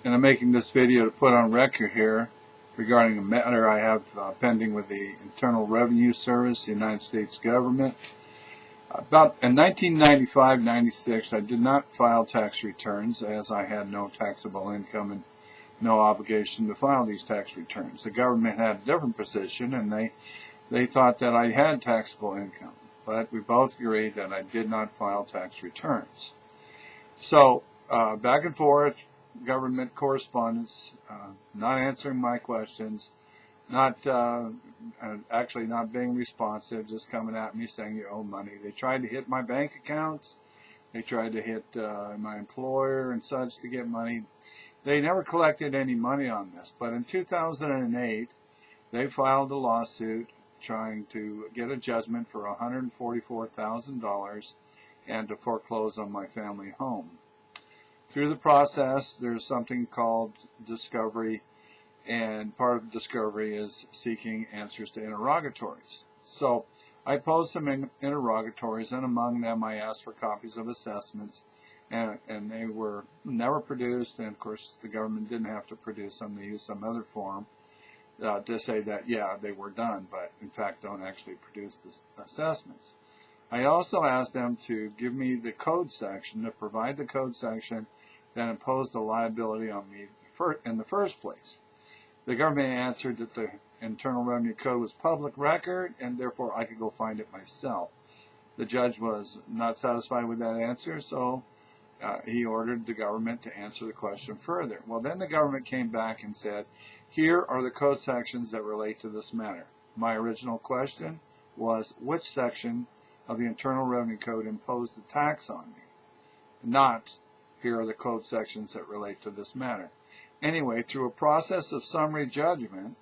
And I'm making this video to put on record here regarding a matter I have pending with the Internal Revenue Service, the United States government. About in 1995-96, I did not file tax returns as I had no taxable income and no obligation to file these tax returns. The government had a different position, and they thought that I had taxable income, but we both agreed that I did not file tax returns. So back and forth, government correspondence, not answering my questions, not actually not being responsive, just coming at me saying you owe money. They tried to hit my bank accounts. They tried to hit my employer and such to get money. They never collected any money on this, but in 2008, they filed a lawsuit trying to get a judgment for $144,000 and to foreclose on my family home. Through the process, there's something called discovery, and part of discovery is seeking answers to interrogatories. So I posed some interrogatories, and among them I asked for copies of assessments, and they were never produced, and of course the government didn't have to produce them. They used some other form to say that, yeah, they were done, but in fact don't actually produce the assessments. I also asked them to give me the code section, to provide the code section that imposed the liability on me in the first place. The government answered that the Internal Revenue Code was public record, and therefore I could go find it myself. The judge was not satisfied with that answer, so he ordered the government to answer the question further. Well, then the government came back and said, here are the code sections that relate to this matter. My original question was, which section of the Internal Revenue Code imposed the tax on me? Not, here are the code sections that relate to this matter. Anyway, through a process of summary judgment,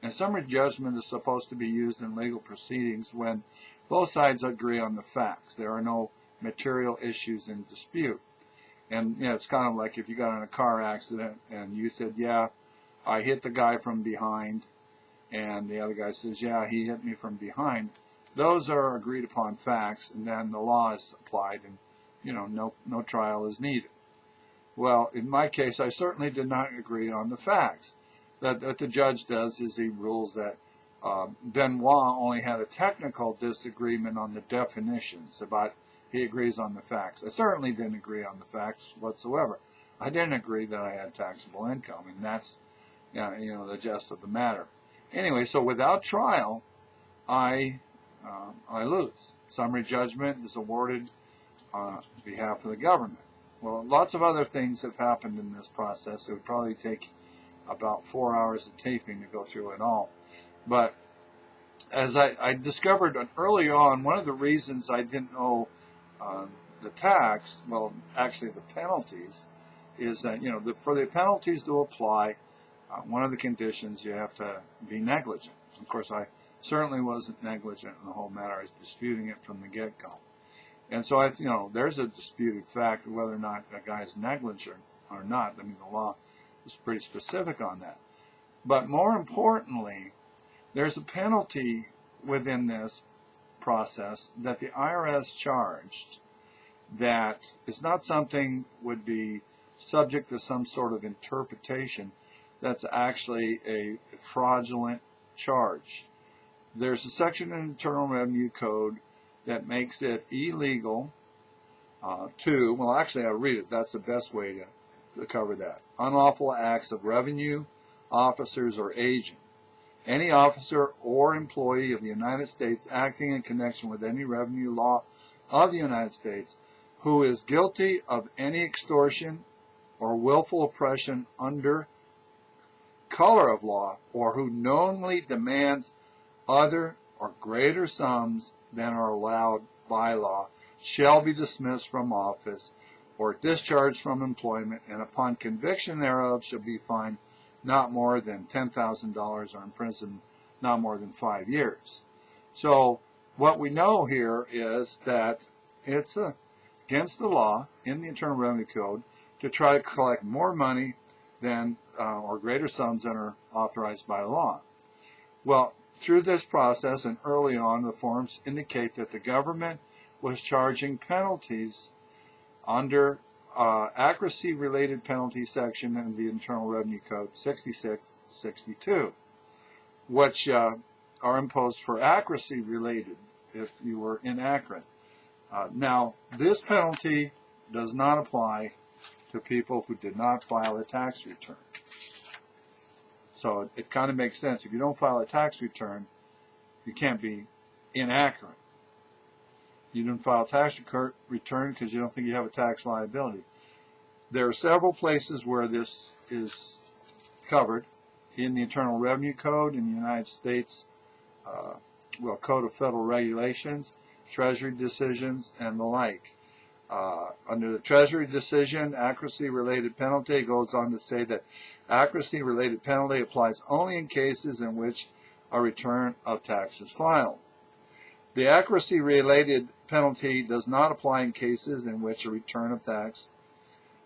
and summary judgment is supposed to be used in legal proceedings when both sides agree on the facts. There are no material issues in dispute. And you know, it's kind of like if you got in a car accident and you said, yeah, I hit the guy from behind, and the other guy says, yeah, he hit me from behind. Those are agreed upon facts, and then the law is applied, and you know, no trial is needed. Well, in my case, I certainly did not agree on the facts. That the judge does is he rules that Benoit only had a technical disagreement on the definitions, but he agrees on the facts. I certainly didn't agree on the facts whatsoever. I didn't agree that I had taxable income, and that's the gist of the matter. Anyway, so without trial, I lose. Summary judgment is awarded on behalf of the government. Well, lots of other things have happened in this process. It would probably take about 4 hours of taping to go through it all. But as I discovered early on, one of the reasons I didn't owe the tax, well, actually the penalties, is that, for the penalties to apply, one of the conditions, you have to be negligent. Of course, I certainly wasn't negligent in the whole matter. I was disputing it from the get-go. And so, there's a disputed fact of whether or not a guy is negligent or not. I mean, the law is pretty specific on that. But more importantly, there's a penalty within this process that the IRS charged that is not something would be subject to some sort of interpretation. That's actually a fraudulent charge. There's a section in the Internal Revenue Code that makes it illegal well, actually I'll read it. That's the best way to cover that. Unlawful acts of revenue officers or agent. Any officer or employee of the United States acting in connection with any revenue law of the United States who is guilty of any extortion or willful oppression under color of law, or who knowingly demands other or greater sums than are allowed by law, shall be dismissed from office or discharged from employment, and upon conviction thereof shall be fined not more than $10,000 or imprisoned not more than 5 years. So what we know here is that it's against the law in the Internal Revenue Code to try to collect more money than or greater sums than are authorized by law. Well, through this process and early on, the forms indicate that the government was charging penalties under accuracy-related penalty section in the Internal Revenue Code 6662, which are imposed for accuracy-related if you were inaccurate. Now, this penalty does not apply to people who did not file a tax return. So it kind of makes sense. If you don't file a tax return, you can't be inaccurate. You didn't file a tax return because you don't think you have a tax liability. There are several places where this is covered in the Internal Revenue Code in the United States, Code of Federal Regulations, Treasury decisions, and the like. Under the Treasury decision, accuracy-related penalty goes on to say that accuracy-related penalty applies only in cases in which a return of tax is filed. The accuracy-related penalty does not apply in cases in which a return of tax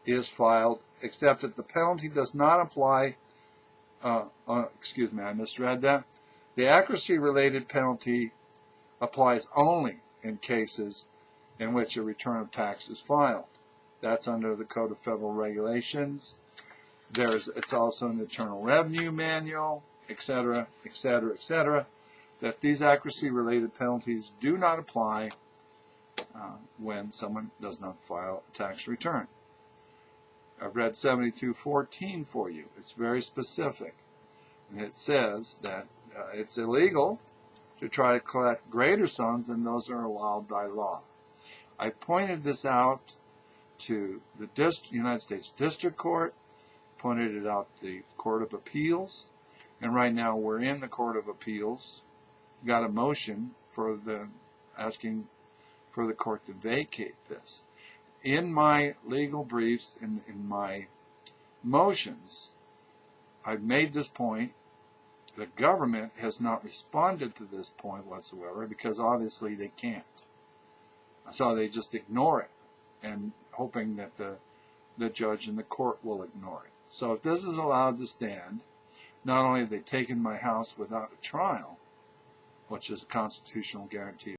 is filed, except that the penalty does not apply, excuse me, I misread that. The accuracy-related penalty applies only in cases in which a return of tax is filed. That's under the Code of Federal Regulations. It's also in the Internal Revenue Manual, etc., etc., etc., that these accuracy-related penalties do not apply when someone does not file a tax return. I've read 7214 for you. It's very specific. And it says that it's illegal to try to collect greater sums than those are allowed by law. I pointed this out to the United States District Court, pointed it out to the Court of Appeals, and right now we're in the Court of Appeals. Got a motion for asking for the court to vacate this. In my legal briefs, in my motions, I've made this point. The government has not responded to this point whatsoever because obviously they can't. So they just ignore it and hoping that the judge and the court will ignore it. So if this is allowed to stand, not only have they taken my house without a trial, which is a constitutional guarantee